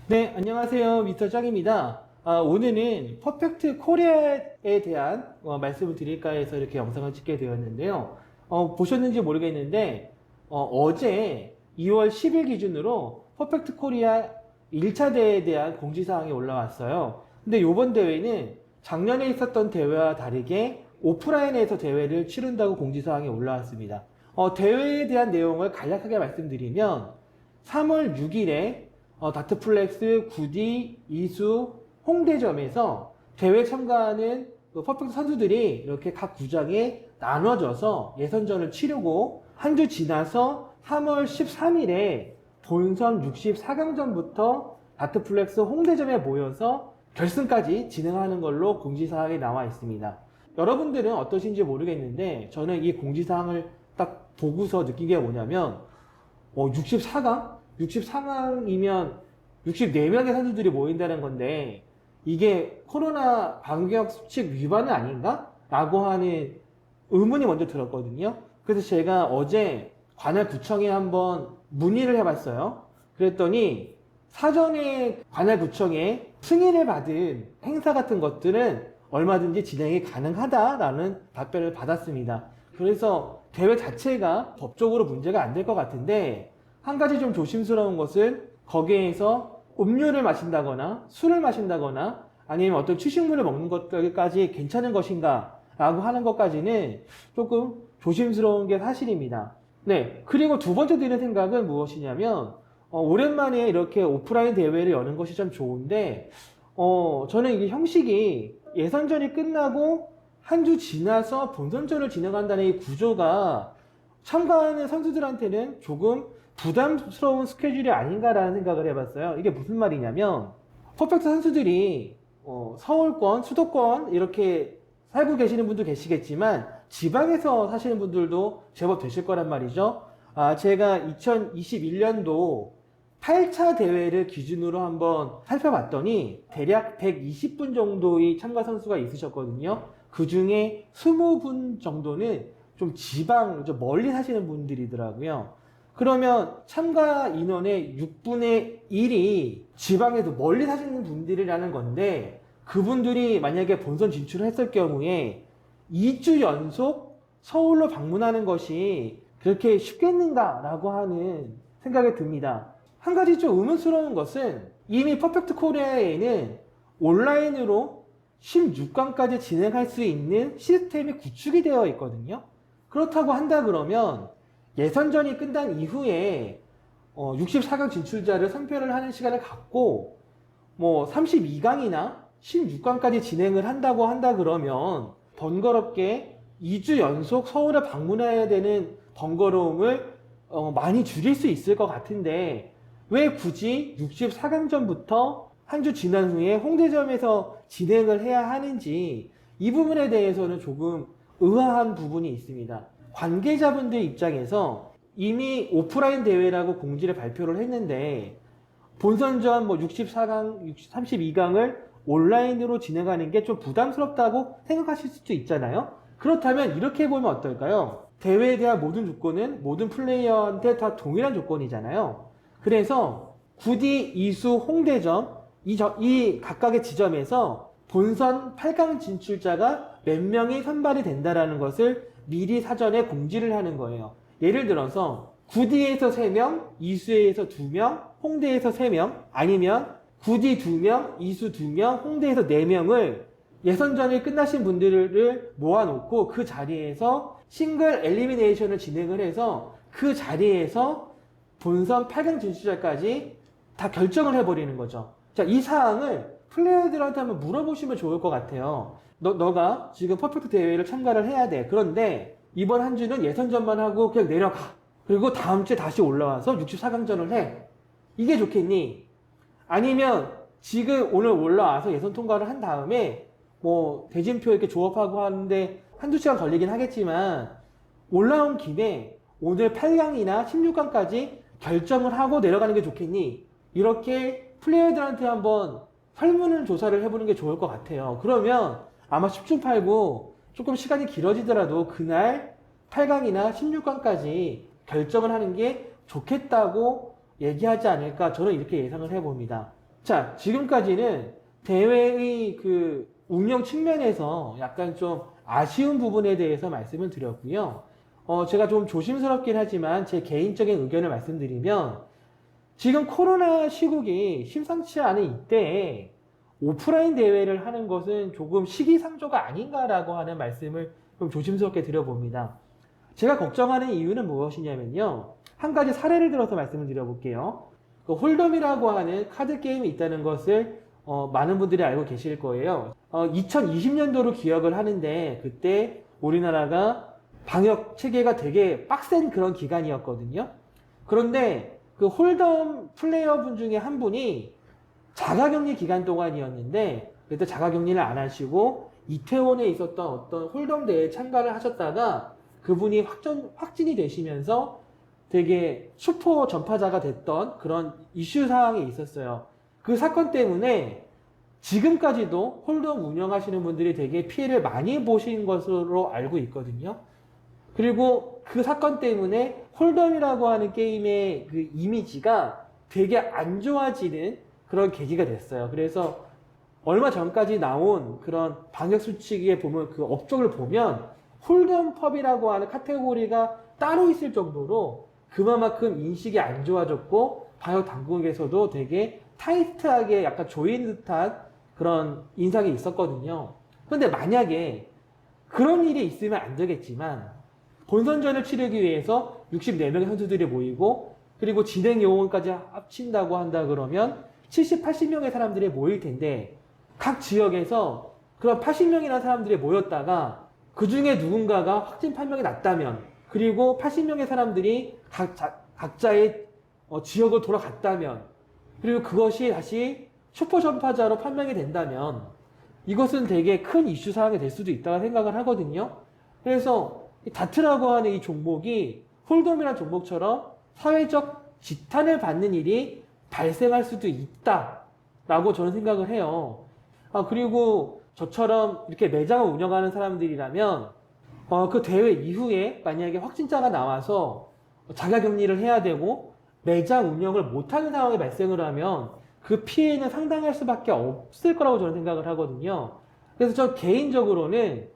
네, 안녕하세요. 미스터 짱입니다. 오늘은 퍼펙트 코리아에 대한 말씀을 드릴까 해서 이렇게 영상을 찍게 되었는데요. 보셨는지 모르겠는데, 어제 2월 10일 기준으로 퍼펙트 코리아 1차 대회에 대한 공지사항이 올라왔어요. 근데 이번 대회는 작년에 있었던 대회와 다르게 오프라인에서 대회를 치른다고 공지사항이 올라왔습니다. 대회에 대한 내용을 간략하게 말씀드리면, 3월 6일에 다트플렉스, 구디, 이수, 홍대점에서 대회 참가하는 퍼펙트 선수들이 이렇게 각 구장에 나눠져서 예선전을 치르고 한 주 지나서 3월 13일에 본선 64강전부터 다트플렉스 홍대점에 모여서 결승까지 진행하는 걸로 공지사항이 나와 있습니다. 여러분들은 어떠신지 모르겠는데 저는 이 공지사항을 딱 보고서 느낀 게 뭐냐면 64강? 64강이면 64명의 선수들이 모인다는 건데 이게 코로나 방역 수칙 위반은 아닌가? 라고 하는 의문이 먼저 들었거든요. 그래서 제가 어제 관할구청에 한번 문의를 해봤어요. 그랬더니 사전에 관할구청에 승인을 받은 행사 같은 것들은 얼마든지 진행이 가능하다라는 답변을 받았습니다. 그래서 대회 자체가 법적으로 문제가 안 될 것 같은데 한 가지 좀 조심스러운 것은 거기에서 음료를 마신다거나 술을 마신다거나 아니면 어떤 취식물을 먹는 것까지 괜찮은 것인가 라고 하는 것까지는 조금 조심스러운 게 사실입니다. 네. 그리고 두 번째 드는 생각은 무엇이냐면 오랜만에 이렇게 오프라인 대회를 여는 것이 참 좋은데 저는 이게 형식이 예선전이 끝나고 한 주 지나서 본선전을 진행한다는 이 구조가 참가하는 선수들한테는 조금 부담스러운 스케줄이 아닌가라는 생각을 해봤어요. 이게 무슨 말이냐면 퍼펙트 선수들이 서울권, 수도권 이렇게 살고 계시는 분도 계시겠지만 지방에서 사시는 분들도 제법 되실 거란 말이죠. 제가 2021년도 8차 대회를 기준으로 한번 살펴봤더니 대략 120분 정도의 참가 선수가 있으셨거든요. 그 중에 20분 정도는 좀 지방, 좀 멀리 사시는 분들이더라고요. 그러면 참가 인원의 6분의 1이 지방에서 멀리 사시는 분들이라는 건데 그분들이 만약에 본선 진출을 했을 경우에 2주 연속 서울로 방문하는 것이 그렇게 쉽겠는가라고 하는 생각이 듭니다. 한 가지 좀 의문스러운 것은 이미 퍼펙트 코리아에는 온라인으로 16강까지 진행할 수 있는 시스템이 구축이 되어 있거든요. 그렇다고 한다 그러면 예선전이 끝난 이후에 64강 진출자를 선별을 하는 시간을 갖고 32강이나 16강까지 진행을 한다고 한다 그러면 번거롭게 2주 연속 서울에 방문해야 되는 번거로움을 많이 줄일 수 있을 것 같은데 왜 굳이 64강전부터 한 주 지난 후에 홍대점에서 진행을 해야 하는지 이 부분에 대해서는 조금 의아한 부분이 있습니다. 관계자분들 입장에서 이미 오프라인 대회라고 공지를 발표를 했는데 본선전 64강, 32강을 온라인으로 진행하는 게 좀 부담스럽다고 생각하실 수도 있잖아요. 그렇다면 이렇게 보면 어떨까요? 대회에 대한 모든 조건은 모든 플레이어한테 다 동일한 조건이잖아요. 그래서 구디, 이수, 홍대점 이 각각의 지점에서 본선 8강 진출자가 몇 명이 선발이 된다라는 것을 미리 사전에 공지를 하는 거예요. 예를 들어서 구디에서 3명, 이수에서 2명, 홍대에서 3명, 아니면 구디 2명, 이수 2명, 홍대에서 4명을 예선전이 끝나신 분들을 모아놓고 그 자리에서 싱글 엘리미네이션을 진행을 해서 그 자리에서 본선 8강 진출자까지 다 결정을 해버리는 거죠. 자, 이 사항을 플레이어들한테 한번 물어보시면 좋을 것 같아요. 너가 지금 퍼펙트 대회를 참가를 해야 돼. 그런데 이번 한 주는 예선전만 하고 그냥 내려가. 그리고 다음 주에 다시 올라와서 64강전을 해. 이게 좋겠니? 아니면 지금 오늘 올라와서 예선 통과를 한 다음에 대진표 이렇게 조업하고 하는데 한두 시간 걸리긴 하겠지만 올라온 김에 오늘 8강이나 16강까지 결정을 하고 내려가는 게 좋겠니? 이렇게 플레이어들한테 한번 설문을 조사를 해보는 게 좋을 것 같아요. 그러면 아마 10중 8구 조금 시간이 길어지더라도 그날 8강이나 16강까지 결정을 하는 게 좋겠다고 얘기하지 않을까 저는 이렇게 예상을 해봅니다. 자, 지금까지는 대회의 그 운영 측면에서 약간 좀 아쉬운 부분에 대해서 말씀을 드렸고요. 제가 좀 조심스럽긴 하지만 제 개인적인 의견을 말씀드리면 지금 코로나 시국이 심상치 않은 이때에 오프라인 대회를 하는 것은 조금 시기상조가 아닌가라고 하는 말씀을 좀 조심스럽게 드려봅니다. 제가 걱정하는 이유는 무엇이냐면요. 한 가지 사례를 들어서 말씀을 드려볼게요. 그 홀덤이라고 하는 카드 게임이 있다는 것을 많은 분들이 알고 계실 거예요. 2020년도로 기억을 하는데 그때 우리나라가 방역 체계가 되게 빡센 그런 기간이었거든요. 그런데 그 홀덤 플레이어분 중에 한 분이 자가격리 기간 동안이었는데 그때 자가격리를 안 하시고 이태원에 있었던 어떤 홀덤 대회에 참가를 하셨다가 그분이 확진이 되시면서 되게 슈퍼 전파자가 됐던 그런 이슈 사항이 있었어요. 그 사건 때문에 지금까지도 홀덤 운영하시는 분들이 되게 피해를 많이 보신 것으로 알고 있거든요. 그리고 그 사건 때문에 홀덤이라고 하는 게임의 그 이미지가 되게 안 좋아지는 그런 계기가 됐어요. 그래서 얼마 전까지 나온 그런 방역 수칙에 보면 그 업적을 보면 홀덤 펍이라고 하는 카테고리가 따로 있을 정도로 그만큼 인식이 안 좋아졌고 방역 당국에서도 되게 타이트하게 약간 조이는 듯한 그런 인상이 있었거든요. 그런데 만약에 그런 일이 있으면 안 되겠지만 본선전을 치르기 위해서 64명의 선수들이 모이고 그리고 진행 요원까지 합친다고 한다 그러면 70, 80명의 사람들이 모일 텐데 각 지역에서 그런 80명이라는 사람들이 모였다가 그 중에 누군가가 확진 판명이 났다면 그리고 80명의 사람들이 각자의 지역을 돌아갔다면 그리고 그것이 다시 슈퍼 전파자로 판명이 된다면 이것은 되게 큰 이슈 사항이 될 수도 있다고 생각을 하거든요. 그래서 다트라고 하는 이 종목이 홀덤이라는 종목처럼 사회적 지탄을 받는 일이 발생할 수도 있다라고 저는 생각을 해요. 그리고 저처럼 이렇게 매장을 운영하는 사람들이라면 그 대회 이후에 만약에 확진자가 나와서 자가격리를 해야 되고 매장 운영을 못하는 상황이 발생을 하면 그 피해는 상당할 수밖에 없을 거라고 저는 생각을 하거든요. 그래서 저 개인적으로는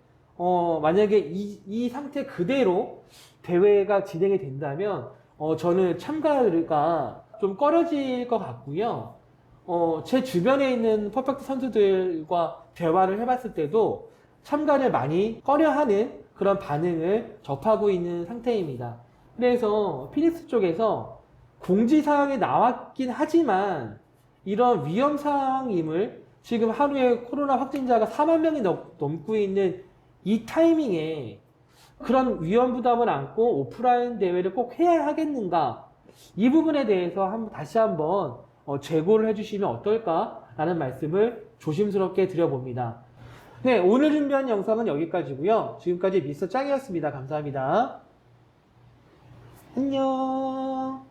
만약에 이 상태 그대로 대회가 진행이 된다면 저는 참가가 좀 꺼려질 것 같고요. 제 주변에 있는 퍼펙트 선수들과 대화를 해봤을 때도 참가를 많이 꺼려하는 그런 반응을 접하고 있는 상태입니다. 그래서 피닉스 쪽에서 공지사항이 나왔긴 하지만 이런 위험사항임을 지금 하루에 코로나 확진자가 4만 명이 넘고 있는 이 타이밍에 그런 위험 부담을 안고 오프라인 대회를 꼭 해야 하겠는가? 이 부분에 대해서 다시 한번 재고를 해주시면 어떨까라는 말씀을 조심스럽게 드려봅니다. 네, 오늘 준비한 영상은 여기까지고요. 지금까지 미스터 짱이었습니다. 감사합니다. 안녕.